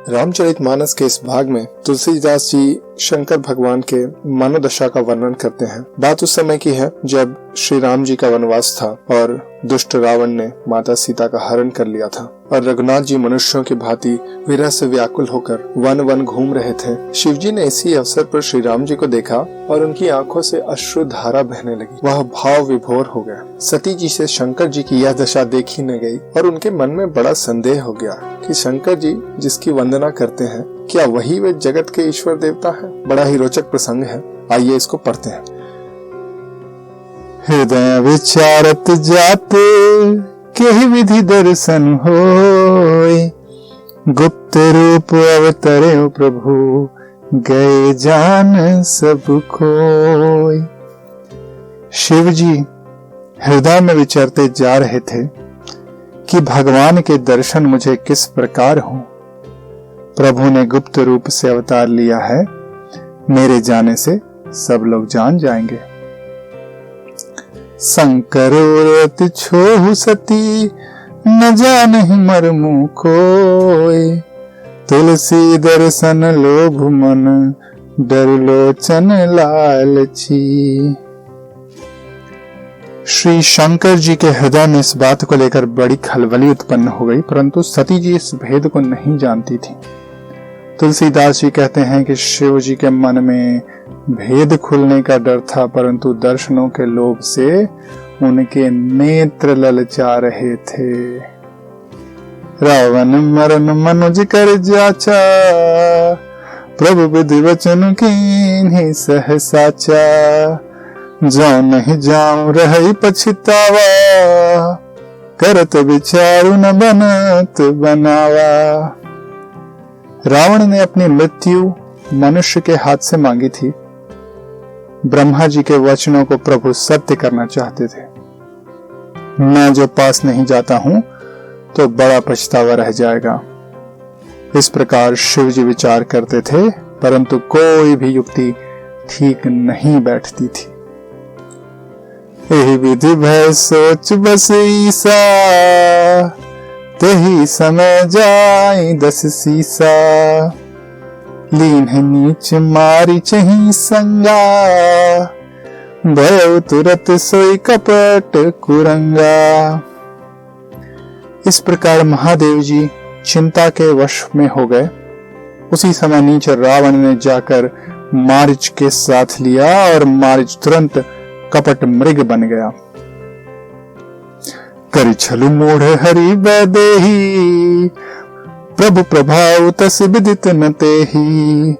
रामचरितमानस के इस भाग में तुलसीदास जी शंकर भगवान के मनोदशा का वर्णन करते हैं। बात उस समय की है जब श्री राम जी का वनवास था और दुष्ट रावण ने माता सीता का हरण कर लिया था और रघुनाथ जी मनुष्यों की भांति विरह से व्याकुल होकर वन वन घूम रहे थे। शिव जी ने इसी अवसर पर श्री राम जी को देखा और उनकी आंखों से अश्रु धारा बहने लगी। वह भाव विभोर हो गया। सती जी से शंकर जी की यह दशा देखी न गई और उनके मन में बड़ा संदेह हो गया कि शंकर जी जिसकी वंदना करते हैं, क्या वही वे जगत के ईश्वर देवता है। बड़ा ही रोचक प्रसंग है, आइए इसको पढ़ते हैं। हृदय विचारत जाते केहि विधि दर्शन होय, गुप्त रूप अवतरे प्रभु गए जान सब खोय। शिव जी हृदय में विचरते जा रहे थे कि भगवान के दर्शन मुझे किस प्रकार हो। प्रभु ने गुप्त रूप से अवतार लिया है, मेरे जाने से सब लोग जान जाएंगे। संकरोरत छोहु सती न जानहि मर्मु कोय, तुलसी दर्शन लोभ मन डर लोचन लालची। श्री शंकर जी के हृदय में इस बात को लेकर बड़ी खलबली उत्पन्न हो गई, परंतु सती जी इस भेद को नहीं जानती थी। तुलसीदास जी कहते हैं कि शिव जी के मन में भेद खुलने का डर था, परंतु दर्शनों के लोभ से उनके नेत्र ललचा रहे थे। रावण मरण मनुज कर जाचा, प्रभु विधि वचन कीन्हि सह साचा। जो नहीं जाऊं रही पछतावा, करत विचारु न बनत बनावा। रावण ने अपनी मृत्यु मनुष्य के हाथ से मांगी थी। ब्रह्मा जी के वचनों को प्रभु सत्य करना चाहते थे। मैं जो पास नहीं जाता हूं तो बड़ा पछतावा रह जाएगा। इस प्रकार शिव जी विचार करते थे, परंतु कोई भी युक्ति ठीक नहीं बैठती थी। यही विधि भय सोच बस ईसा, तेही समय जाए 10 सीसा। लीन नीच मारी चही संगा, भय तुरत सोई कपट कुरंगा। इस प्रकार महादेव जी चिंता के वश में हो गए। उसी समय नीच रावण ने जाकर मारिच के साथ लिया और मारिच तुरंत कपट मृग बन गया। करि छलु मूढ़ हरि वैदेही, प्रभु प्रभाव तस विदित न तेहि।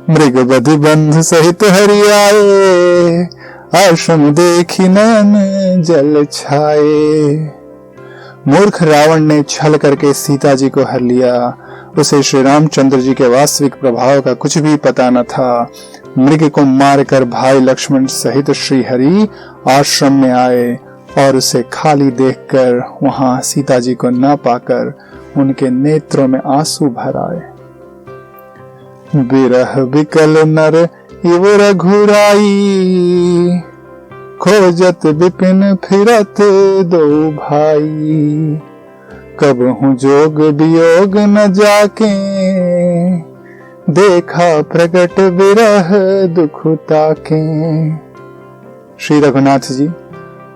मृग बधि बंध सहित हरि आए, आश्रम देखी नयन जल छाए। मूर्ख रावण ने छल करके सीता जी को हर लिया। उसे श्री रामचंद्र जी के वास्तविक प्रभाव का कुछ भी पता न था। मृग को मारकर भाई लक्ष्मण सहित श्री हरि आश्रम में आए और उसे खाली देखकर वहां सीता जी को न पाकर उनके नेत्रों में आंसू भर आए। विरह विकल नर इव रघुराई, खोजत विपिन फिरत दो भाई। कबहु जोग वियोग न जाके, देखा प्रगट विरह दुख ताके। श्री रघुनाथ जी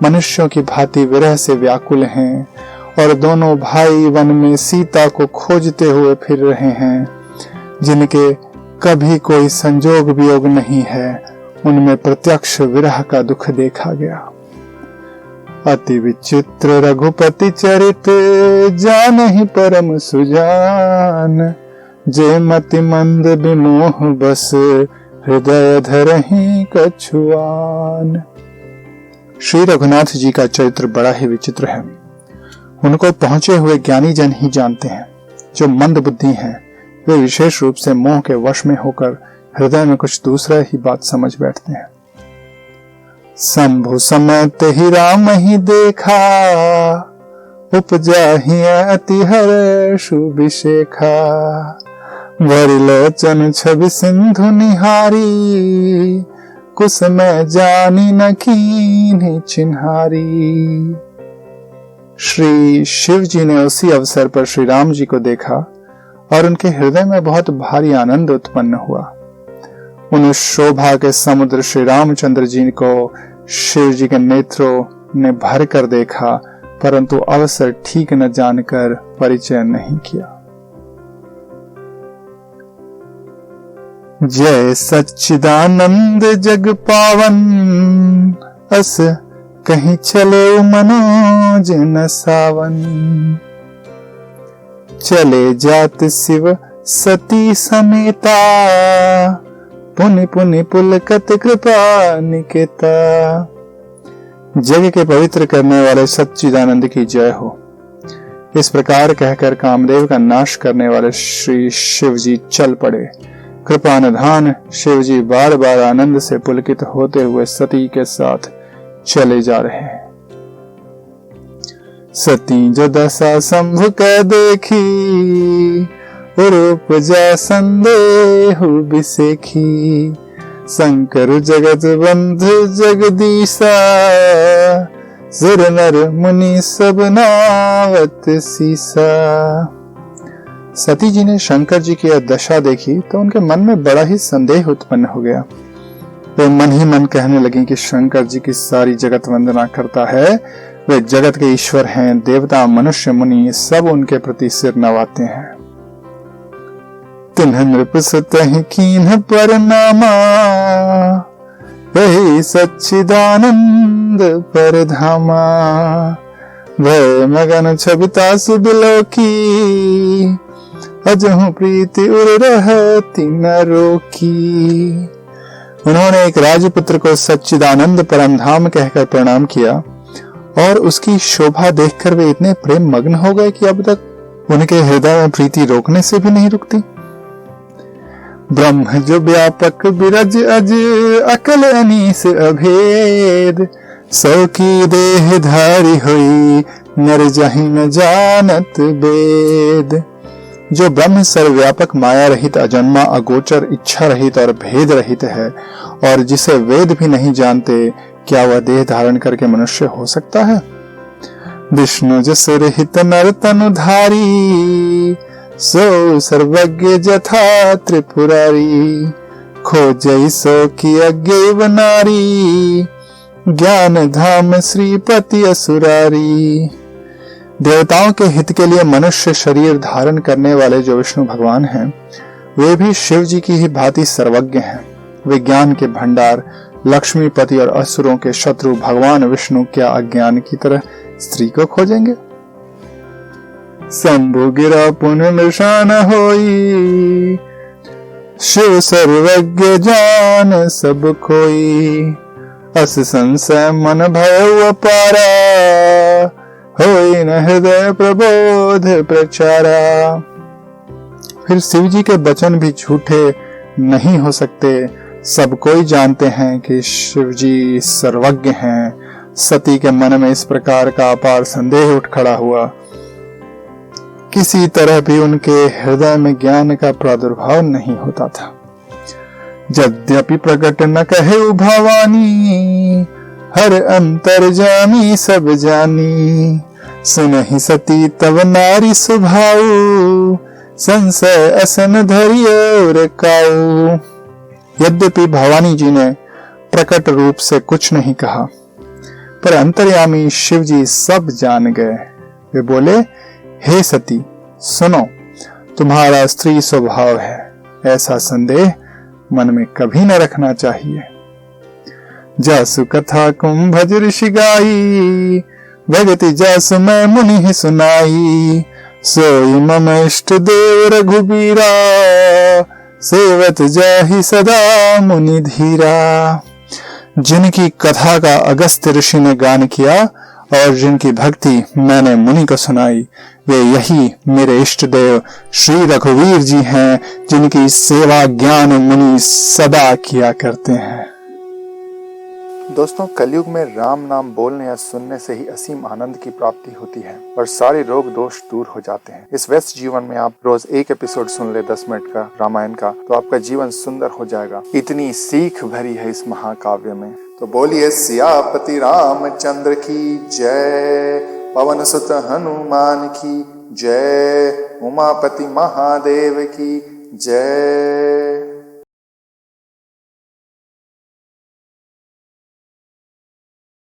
मनुष्यों की भांति विरह से व्याकुल हैं और दोनों भाई वन में सीता को खोजते हुए फिर रहे हैं, जिनके कभी कोई संजोग वियोग नहीं है। उनमें प्रत्यक्ष विरह का दुख देखा गया। अति विचित्र रघुपति चरित, जानहि परम सुजान। जे मति मंद विमोह बस, हृदय धरहि कछुआन। श्री रघुनाथ जी का चरित्र बड़ा ही विचित्र है। उनको पहुंचे हुए ज्ञानी जन ही जानते हैं। जो मंद बुद्धि हैं, वे विशेष रूप से मोह के वश में होकर हृदय में कुछ दूसरा ही बात समझ बैठते हैं। शंभु समत ही राम ही देखा, उपजा ही अति हर्ष विशेखा। भरि लोचन छवि सिंधु निहारी, कुसुम जानी न कीन्हि चिन्हारी। श्री शिव जी ने उसी अवसर पर श्री राम जी को देखा और उनके हृदय में बहुत भारी आनंद उत्पन्न हुआ। उन शोभा के समुद्र श्री रामचंद्र जी को शिव जी के नेत्रों ने भर कर देखा, परंतु अवसर ठीक न जानकर परिचय नहीं किया। जय सच्चिदानंद जग पावन, अस कहीं चले मनोज न सावन। चले जात शिव सती समेता, पुनि पुनि पुलकत कृपा निकेता। जग के पवित्र करने वाले सच्चिदानंद की जय हो। इस प्रकार कहकर कामदेव का नाश करने वाले श्री शिव जी चल पड़े। कृपा निधान शिव जी बार बार आनंद से पुलकित होते हुए सती के साथ चले जा रहे हैं। सती जो दशा शंभु कै देखी, रूप जा संदेहु बिसेखी। शंकर जगत बंधु जगदीशा, सुर नर मुनि सब नावत सीसा। सती जी ने शंकर जी की दशा देखी तो उनके मन में बड़ा ही संदेह उत्पन्न हो गया। वे मन ही मन कहने लगी कि शंकर जी की सारी जगत वंदना करता है, वे जगत के ईश्वर हैं, देवता मनुष्य मुनि सब उनके प्रति सिर नवाते हैं। तिन्ह नृप सुतहि कीन्ह परनामा, वही सच्चिदानंद परधामा। भय मगन छबिता सुबिलोकी, अजहु प्रीति उर रहती न रोकी। उन्होंने एक राजपुत्र को सच्चिदानंद परमधाम कहकर प्रणाम किया और उसकी शोभा देखकर वे इतने प्रेम मग्न हो गए कि अब तक उनके हृदय में प्रीति रोकने से भी नहीं रुकती। ब्रह्म जो व्यापक बिरज अज, अकल अनीस अभेद। सौ की देह धारी हुई, नर जहि न जानत वेद। जो ब्रह्म सर्वव्यापक माया रहित अजन्मा अगोचर इच्छा रहित और भेद रहित है और जिसे वेद भी नहीं जानते, क्या वह देह धारण करके मनुष्य हो सकता है? विष्णु जस रहित नर तनुधारी, सो सर्वज्ञ जथा त्रिपुरारी। खोजई सो की अज्ञेय नारी, ज्ञान धाम श्रीपति असुरारी। देवताओं के हित के लिए मनुष्य शरीर धारण करने वाले जो विष्णु भगवान हैं, वे भी शिव जी की ही भांति सर्वज्ञ हैं। वे ज्ञान के भंडार, लक्ष्मीपति और असुरों के शत्रु भगवान विष्णु क्या अज्ञान की तरह स्त्री को खोजेंगे? शंभु गिरा पुन निशान होई, शिव सर्वज्ञ जान सब कोई। अस संशय मन भय अपारा, होई न हृदय प्रबोध प्रचारा। फिर शिव जी के वचन भी झूठे नहीं हो सकते। सब कोई जानते हैं कि शिव जी सर्वज्ञ हैं। सती के मन में इस प्रकार का अपार संदेह उठ खड़ा हुआ। किसी तरह भी उनके हृदय में ज्ञान का प्रादुर्भाव नहीं होता था। यद्यपि प्रकट न कहे भवानी, हर अंतर जामी सब जानी। सुनहि सती तब नारी सुभाऊ, संशय असन धरियो काऊ। यद्यपि भवानी जी ने प्रकट रूप से कुछ नहीं कहा, पर अंतर्यामी शिव जी सब जान गए। वे बोले, हे सती सुनो, तुम्हारा स्त्री स्वभाव है, ऐसा संदेह मन में कभी न रखना चाहिए। जासु कथा कुंभज ऋषि गाई, भगति जासु मैं मुनि ही सुनाई। सोई मम इष्ट देव रघुबीरा, सेवत जाहि सदा मुनि धीरा। जिनकी कथा का अगस्त्य ऋषि ने गान किया और जिनकी भक्ति मैंने मुनि को सुनाई, वे यही मेरे इष्ट देव श्री रघुवीर जी हैं, जिनकी सेवा ज्ञान मुनि सदा किया करते हैं। दोस्तों, कलयुग में राम नाम बोलने या सुनने से ही असीम आनंद की प्राप्ति होती है और सारे रोग दोष दूर हो जाते हैं। इस व्यस्त जीवन में आप रोज एक एपिसोड सुन ले 10 मिनट का रामायण का, तो आपका जीवन सुंदर हो जाएगा। इतनी सीख भरी है इस महाकाव्य में। तो बोलिए सियापति रामचंद्र की जय, पवन सुत हनुमान की जय। उमापति महादेव की जय।